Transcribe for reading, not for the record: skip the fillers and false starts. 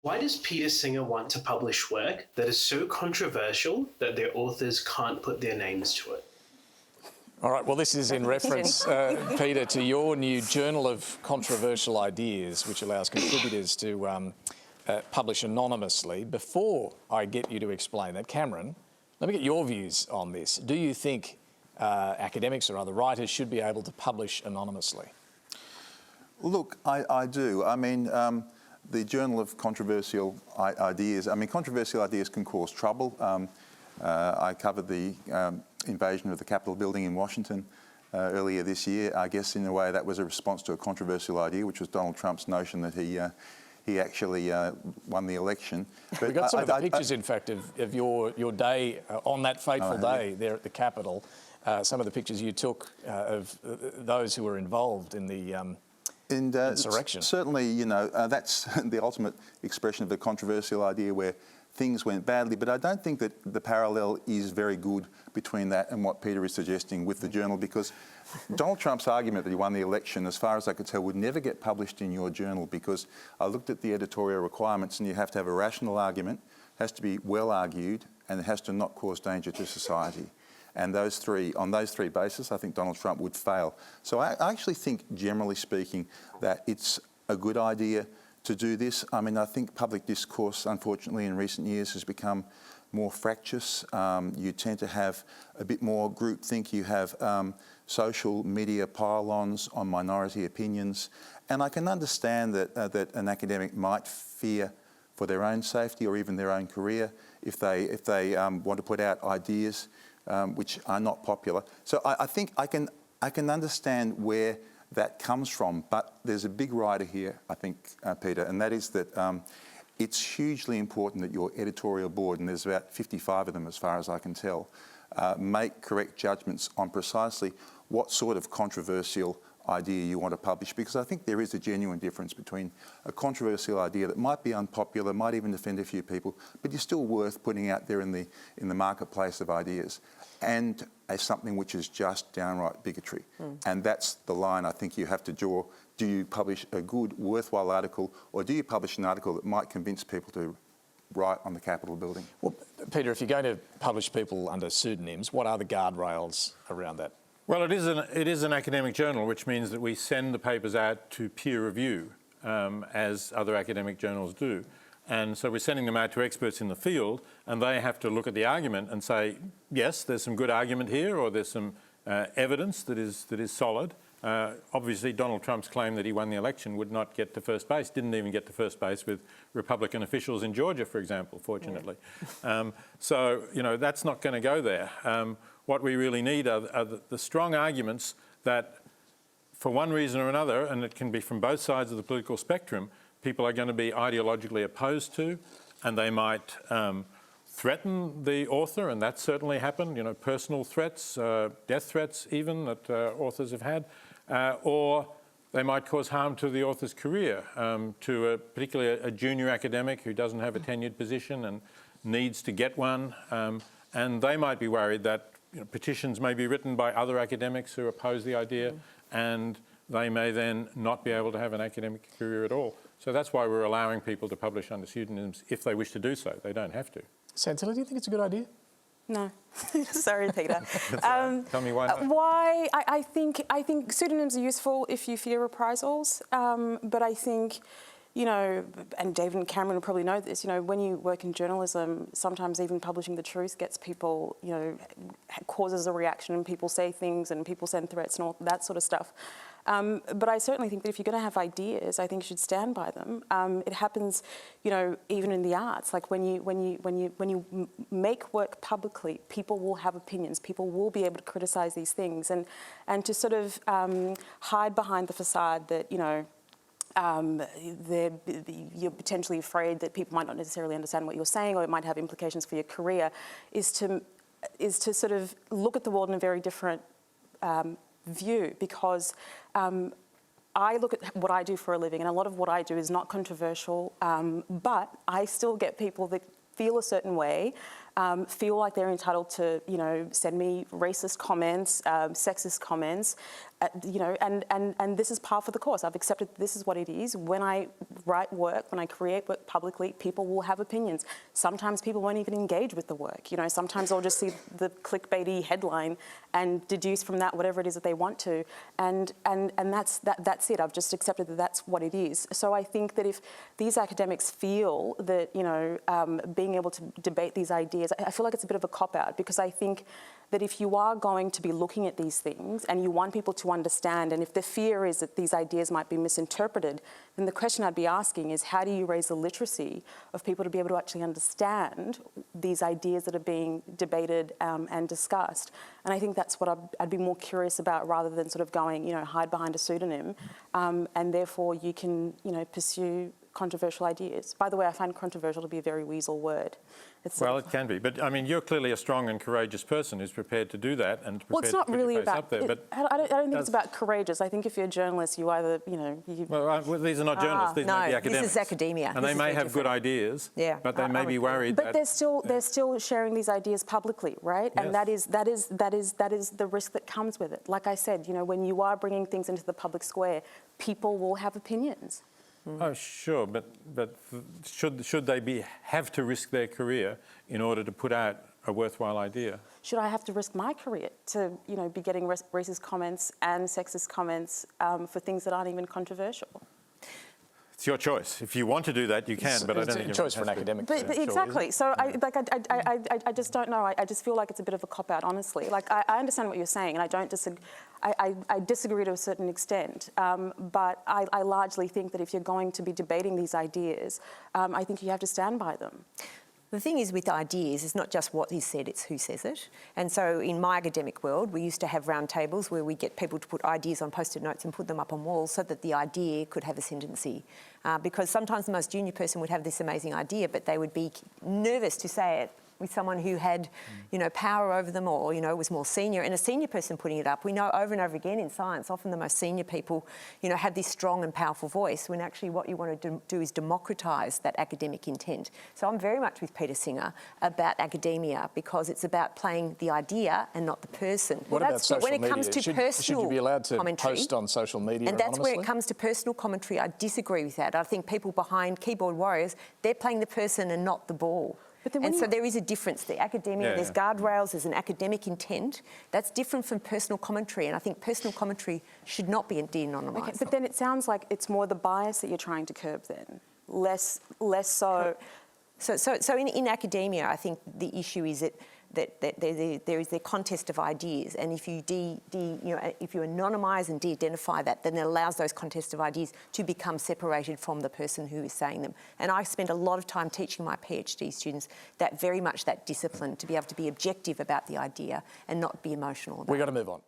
Why does Peter Singer want to publish work that is so controversial that their authors can't put their names to it? All right, well, this is in reference, Peter, to your new Journal of Controversial Ideas, which allows contributors to publish anonymously. Before I get you to explain that, Cameron, let me get your views on this. Do you think academics or other writers should be able to publish anonymously? Look, I do. I mean, the Journal of Controversial Ideas, controversial ideas can cause trouble. I covered the invasion of the Capitol building in Washington earlier this year. I guess in a way that was a response to a controversial idea, which was Donald Trump's notion that he actually won the election. But we got some of the pictures, in fact, of your day on that fateful day there at the Capitol. Some of the pictures you took of those who were involved in the insurrection. Certainly, that's the ultimate expression of a controversial idea where things went badly, but I don't think that the parallel is very good between that and what Peter is suggesting with the journal, because Donald Trump's argument that he won the election, as far as I could tell, would never get published in your journal, because I looked at the editorial requirements and you have to have a rational argument, it has to be well argued, and it has to not cause danger to society. And on those three bases, I think Donald Trump would fail. So I actually think, generally speaking, that it's a good idea to do this. I mean, I think public discourse, unfortunately, in recent years has become more fractious. You tend to have a bit more groupthink. You have social media pile-ons on minority opinions. And I can understand that an academic might fear for their own safety or even their own career if they want to put out ideas which are not popular. So I think I can understand where that comes from, but there's a big rider here, I think, Peter, and that is that it's hugely important that your editorial board, and there's about 55 of them as far as I can tell, make correct judgments on precisely what sort of controversial idea you want to publish, because I think there is a genuine difference between a controversial idea that might be unpopular, might even offend a few people, but is still worth putting out there in the marketplace of ideas, and as something which is just downright bigotry. And that's the line I think you have to draw. Do you publish a good, worthwhile article, or do you publish an article that might convince people to write on the Capitol building? Well, Peter, if you're going to publish people under pseudonyms, what are the guardrails around that? Well, it is an academic journal, which means that we send the papers out to peer review, as other academic journals do. And so we're sending them out to experts in the field, and they have to look at the argument and say, yes, there's some good argument here, or there's some evidence that is solid. Obviously, Donald Trump's claim that he won the election would not get to first base, didn't even get to first base with Republican officials in Georgia, for example, fortunately. Yeah. So, that's not going to go there. What we really need are the strong arguments that, for one reason or another, and it can be from both sides of the political spectrum, people are going to be ideologically opposed to, and they might threaten the author, and that certainly happened, personal threats, death threats even that authors have had, or they might cause harm to the author's career, to particularly a junior academic who doesn't have a tenured position and needs to get one, and they might be worried that petitions may be written by other academics who oppose the idea, and they may then not be able to have an academic career at all. So that's why we're allowing people to publish under pseudonyms if they wish to do so. They don't have to. Santilla, do you think it's a good idea? No. Sorry, Peter. Tell me why not. Why? I think pseudonyms are useful if you fear reprisals, but I think, and David and Cameron will probably know this, when you work in journalism, sometimes even publishing the truth gets people, causes a reaction, and people say things and people send threats and all that sort of stuff. But I certainly think that if you're going to have ideas, I think you should stand by them. It happens, even in the arts. Like when you make work publicly, people will have opinions. People will be able to criticise these things, and to sort of hide behind the facade that you're potentially afraid that people might not necessarily understand what you're saying, or it might have implications for your career, is to sort of look at the world in a very different view, because I look at what I do for a living, and a lot of what I do is not controversial, but I still get people that feel a certain way feel like they're entitled to, send me racist comments, sexist comments, and this is par for the course. I've accepted this is what it is. When I write work, when I create work publicly, people will have opinions. Sometimes people won't even engage with the work. Sometimes they'll just see the clickbaity headline and deduce from that whatever it is that they want to, and that's it. I've just accepted that that's what it is. So I think that if these academics feel that being able to debate these ideas, I feel like it's a bit of a cop-out, because I think that if you are going to be looking at these things and you want people to understand, and if the fear is that these ideas might be misinterpreted, then the question I'd be asking is, how do you raise the literacy of people to be able to actually understand these ideas that are being debated and discussed? And I think that's what I'd be more curious about, rather than sort of going, hide behind a pseudonym, and therefore you can, pursue controversial ideas. By the way, I find controversial to be a very weasel word. Well, it can be, but I mean, you're clearly a strong and courageous person who's prepared to do that and prepared it's not to put really your face about. up there. I don't think it's about courageous. I think if you're a journalist, you either, Well, these are not journalists. These may be academics. This is academia. And they may have good ideas, but they may be worried. But they're still sharing these ideas publicly, right? Yes. And that is the risk that comes with it. Like I said, when you are bringing things into the public square, people will have opinions. Oh, sure, but should they have to risk their career in order to put out a worthwhile idea? Should I have to risk my career to, be getting racist comments and sexist comments for things that aren't even controversial? It's your choice. If you want to do that, you can, but I don't think it's a choice for an academic. But exactly. So I just don't know. I just feel like it's a bit of a cop-out, honestly. Like, I understand what you're saying, and I don't disagree. I disagree to a certain extent, but I largely think that if you're going to be debating these ideas, I think you have to stand by them. The thing is with ideas, it's not just what is said, it's who says it. And so in my academic world, we used to have round tables where we get people to put ideas on post-it notes and put them up on walls so that the idea could have ascendancy. Because sometimes the most junior person would have this amazing idea, but they would be nervous to say it with someone who had, power over them, or, was more senior. And a senior person putting it up, we know over and over again in science, often the most senior people, have this strong and powerful voice, when actually what you want to do is democratise that academic intent. So I'm very much with Peter Singer about academia, because it's about playing the idea and not the person. What about social media? When it comes to personal should you be allowed to commentary, post on social media and that's anonymously? where it comes to personal commentary, I disagree with that. I think people behind keyboard warriors, they're playing the person and not the ball. And so there is a difference there. Academia, there's guardrails, there's an academic intent. That's different from personal commentary, and I think personal commentary should not be de-anonymised. Okay, but then it sounds like it's more the bias that you're trying to curb then, less so. So in academia, I think the issue is that there is the contest of ideas, and if you if you anonymise and de-identify that, then it allows those contests of ideas to become separated from the person who is saying them. And I spend a lot of time teaching my PhD students that discipline to be able to be objective about the idea and not be emotional about it. We've got to move on.